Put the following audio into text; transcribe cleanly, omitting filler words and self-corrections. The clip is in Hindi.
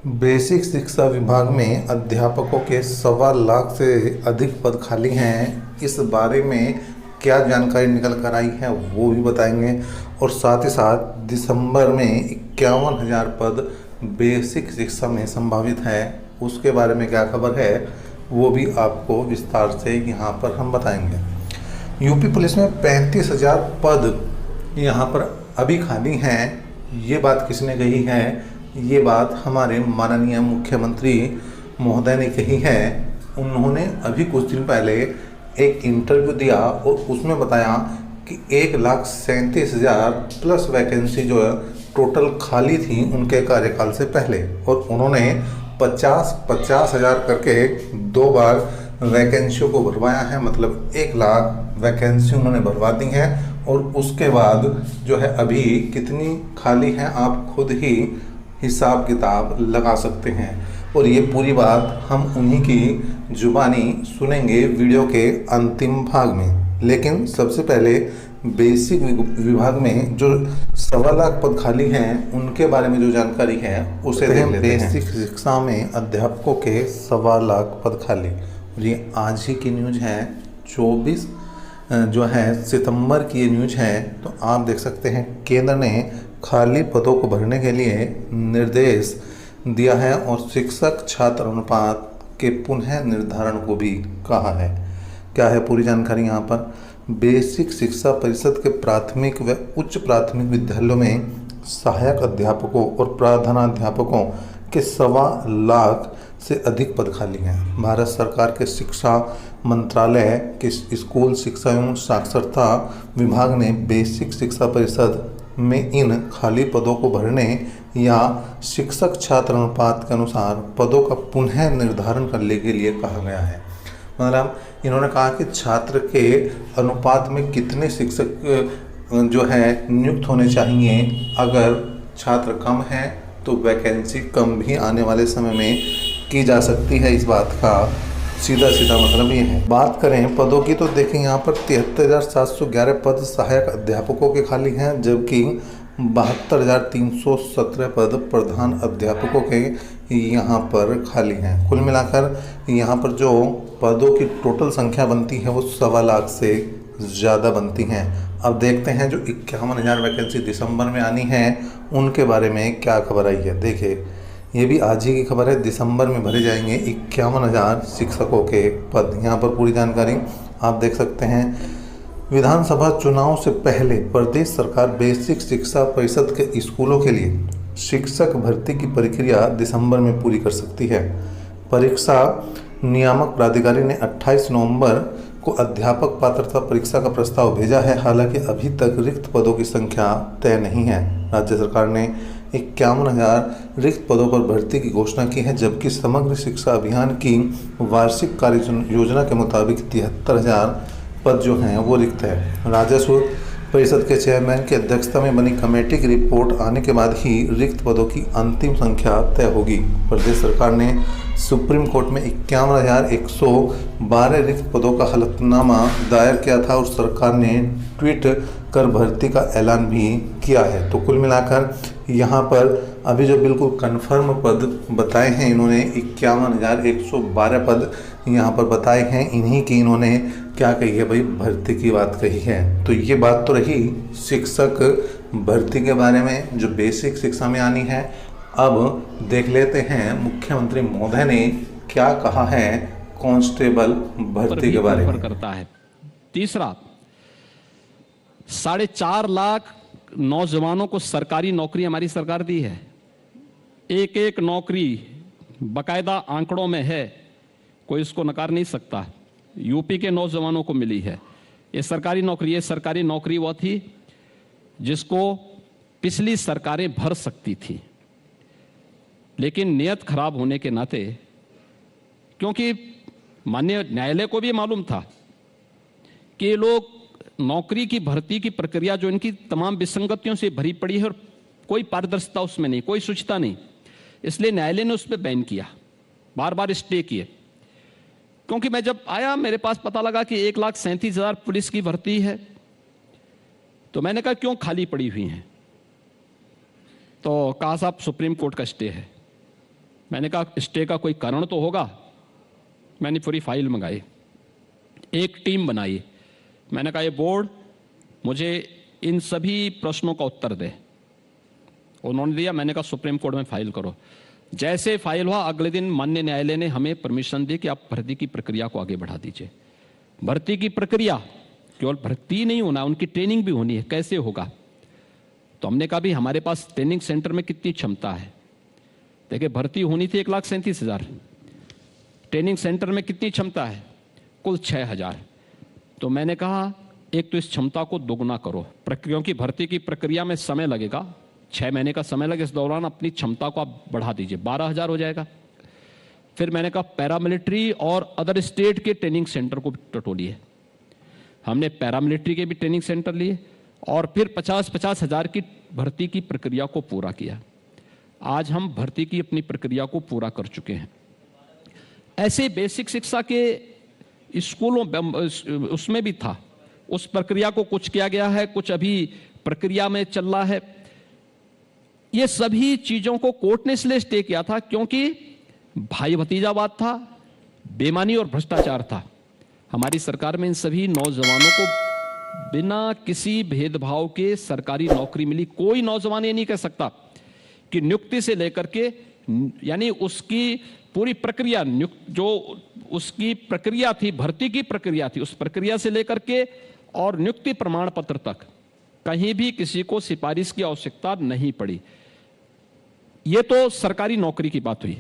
बेसिक शिक्षा विभाग में अध्यापकों के 1.25 लाख से अधिक पद खाली हैं। इस बारे में क्या जानकारी निकल कर आई है वो भी बताएंगे और साथ ही साथ दिसंबर में 51,000 पद बेसिक शिक्षा में संभावित है, उसके बारे में क्या खबर है वो भी आपको विस्तार से यहाँ पर हम बताएंगे। यूपी पुलिस में 35,000 पद यहाँ पर अभी खाली हैं। ये बात किसने कही है? ये बात हमारे माननीय मुख्यमंत्री महोदय ने कही है। उन्होंने अभी कुछ दिन पहले एक इंटरव्यू दिया और उसमें बताया कि 1,37,000 प्लस वैकेंसी जो है टोटल खाली थी उनके कार्यकाल से पहले, और उन्होंने 50,000 करके 2 बार वैकेंसियों को भरवाया है। मतलब 1 लाख वैकेंसी उन्होंने भरवा दी है और उसके बाद जो है अभी कितनी खाली हैं आप खुद ही हिसाब किताब लगा सकते हैं। और ये पूरी बात हम उन्हीं की जुबानी सुनेंगे वीडियो के अंतिम भाग में। लेकिन सबसे पहले बेसिक विभाग में जो 1.25 लाख पद खाली हैं उनके बारे में जो जानकारी है उसे देख लेते हैं। बेसिक शिक्षा में अध्यापकों के 1.25 लाख पद खाली, और ये आज ही की न्यूज़ है, 24 जो है सितंबर की ये न्यूज़ है। तो आप देख सकते हैं केंद्र ने खाली पदों को भरने के लिए निर्देश दिया है और शिक्षक छात्र अनुपात के पुनः निर्धारण को भी कहा है। क्या है पूरी जानकारी यहाँ पर? बेसिक शिक्षा परिषद के प्राथमिक व उच्च प्राथमिक विद्यालयों में सहायक अध्यापकों और प्रधानाध्यापकों के 1.25 लाख से अधिक पद खाली हैं। भारत सरकार के शिक्षा मंत्रालय के स्कूल शिक्षा एवं साक्षरता विभाग ने बेसिक शिक्षा परिषद में इन खाली पदों को भरने या शिक्षक छात्र अनुपात के अनुसार पदों का पुनः निर्धारण करने के लिए कहा गया है। मतलब इन्होंने कहा कि छात्र के अनुपात में कितने शिक्षक जो है नियुक्त होने चाहिए। अगर छात्र कम है तो वैकेंसी कम भी आने वाले समय में की जा सकती है। इस बात का सीधा मतलब ये है। बात करें पदों की तो देखें यहाँ पर 73,711 पद सहायक अध्यापकों के खाली हैं, जबकि 72,317 पद प्रधान अध्यापकों के यहाँ पर खाली हैं। कुल मिलाकर यहाँ पर जो पदों की टोटल संख्या बनती है वो 1.25 लाख से ज़्यादा बनती हैं। अब देखते हैं जो 51,000 वैकेंसी दिसंबर में आनी है उनके बारे में क्या खबर आई है। देखिए ये भी आज ही की खबर है, दिसंबर में भरे जाएंगे 51,000 शिक्षकों के पद। यहाँ पर पूरी जानकारी आप देख सकते हैं। विधानसभा चुनाव से पहले प्रदेश सरकार बेसिक शिक्षा परिषद के स्कूलों के लिए शिक्षक भर्ती की प्रक्रिया दिसंबर में पूरी कर सकती है। परीक्षा नियामक प्राधिकारी ने 28 नवंबर को अध्यापक पात्रता परीक्षा का प्रस्ताव भेजा है। हालांकि अभी तक रिक्त पदों की संख्या तय नहीं है। राज्य सरकार ने 51,000 रिक्त पदों पर भर्ती की घोषणा की है, जबकि समग्र शिक्षा अभियान की वार्षिक कार्य योजना के मुताबिक 73,000 पद जो हैं वो रिक्त है। राजस्व परिषद के चेयरमैन की अध्यक्षता में बनी कमेटी की रिपोर्ट आने के बाद ही रिक्त पदों की अंतिम संख्या तय होगी। प्रदेश सरकार ने सुप्रीम कोर्ट में 51,112 रिक्त पदों का हलफनामा दायर किया था और सरकार ने ट्वीट कर भर्ती का ऐलान भी किया है। तो कुल मिलाकर यहाँ पर अभी जो बिल्कुल कंफर्म पद बताए हैं इन्होंने 51,112 पद यहाँ पर बताए हैं। इन्हीं की इन्होंने क्या कही है भाई, भर्ती की बात कही है। तो ये बात तो रही शिक्षक भर्ती के बारे में जो बेसिक शिक्षा में आनी है। अब देख लेते हैं मुख्यमंत्री महोदय ने क्या कहा है कांस्टेबल भर्ती के बारे में। करता है। तीसरा, 4.5 लाख नौजवानों को सरकारी नौकरी हमारी सरकार दी है। एक नौकरी बकायदा आंकड़ों में है, कोई इसको नकार नहीं सकता। यूपी के नौजवानों को मिली है ये सरकारी नौकरी। ये सरकारी नौकरी वो थी जिसको पिछली सरकारें भर सकती थी, लेकिन नियत खराब होने के नाते, क्योंकि माननीय न्यायालय को भी मालूम था कि ये लोग नौकरी की भर्ती की प्रक्रिया जो इनकी तमाम विसंगतियों से भरी पड़ी है और कोई पारदर्शिता उसमें नहीं, कोई शुचिता नहीं, इसलिए न्यायालय ने उस पर बैन किया, बार बार स्टे किए। क्योंकि मैं जब आया मेरे पास पता लगा कि 1,37,000 पुलिस की भर्ती है, तो मैंने कहा क्यों खाली पड़ी हुई हैं? तो कहा साहब सुप्रीम कोर्ट का स्टे है। मैंने कहा स्टे का कोई कारण तो होगा। मैंने पूरी फाइल मंगाई, एक टीम बनाई। मैंने कहा ये बोर्ड मुझे इन सभी प्रश्नों का उत्तर दे। उन्होंने दिया। मैंने कहा सुप्रीम कोर्ट में फाइल करो। जैसे फाइल हुआ अगले दिन माननीय न्यायालय ने हमें परमिशन दी कि आप भर्ती की प्रक्रिया को आगे बढ़ा दीजिए। भर्ती की प्रक्रिया केवल भर्ती नहीं होना, उनकी ट्रेनिंग भी होनी है। कैसे होगा? तो हमने कहा भी हमारे पास ट्रेनिंग सेंटर में कितनी क्षमता है। देखिए भर्ती होनी थी 1,37,000, ट्रेनिंग सेंटर में कितनी क्षमता है? कुल 6,000। तो मैंने कहा एक तो इस क्षमता को दोगुना करो, क्योंकि भर्ती की प्रक्रिया में समय लगेगा, 6 महीने का समय लगे, इस दौरान अपनी क्षमता को आप बढ़ा दीजिए, 12,000 हो जाएगा। फिर मैंने कहा पैरामिलिट्री और अदर स्टेट के ट्रेनिंग सेंटर को टटोलिए। हमने पैरामिलिट्री के भी ट्रेनिंग सेंटर लिए और फिर 50-50 हजार की भर्ती की प्रक्रिया को पूरा किया। आज हम भर्ती की अपनी प्रक्रिया को पूरा कर चुके हैं। ऐसे बेसिक शिक्षा के स्कूलों उसमें भी था, उस प्रक्रिया को कुछ किया गया है, कुछ अभी प्रक्रिया में चल रहा है। ये सभी चीजों को कोर्ट ने इसलिए स्टे किया था क्योंकि भाई भतीजावाद था, बेईमानी और भ्रष्टाचार था। हमारी सरकार में इन सभी नौजवानों को बिना किसी भेदभाव के सरकारी नौकरी मिली। कोई नौजवान ये नहीं कह सकता कि नियुक्ति से लेकर के, यानी उसकी पूरी प्रक्रिया, जो उसकी प्रक्रिया थी, भर्ती की प्रक्रिया थी, उस प्रक्रिया से लेकर के और नियुक्ति प्रमाण पत्र तक कहीं भी किसी को सिफारिश की आवश्यकता नहीं पड़ी। ये तो सरकारी नौकरी की बात हुई।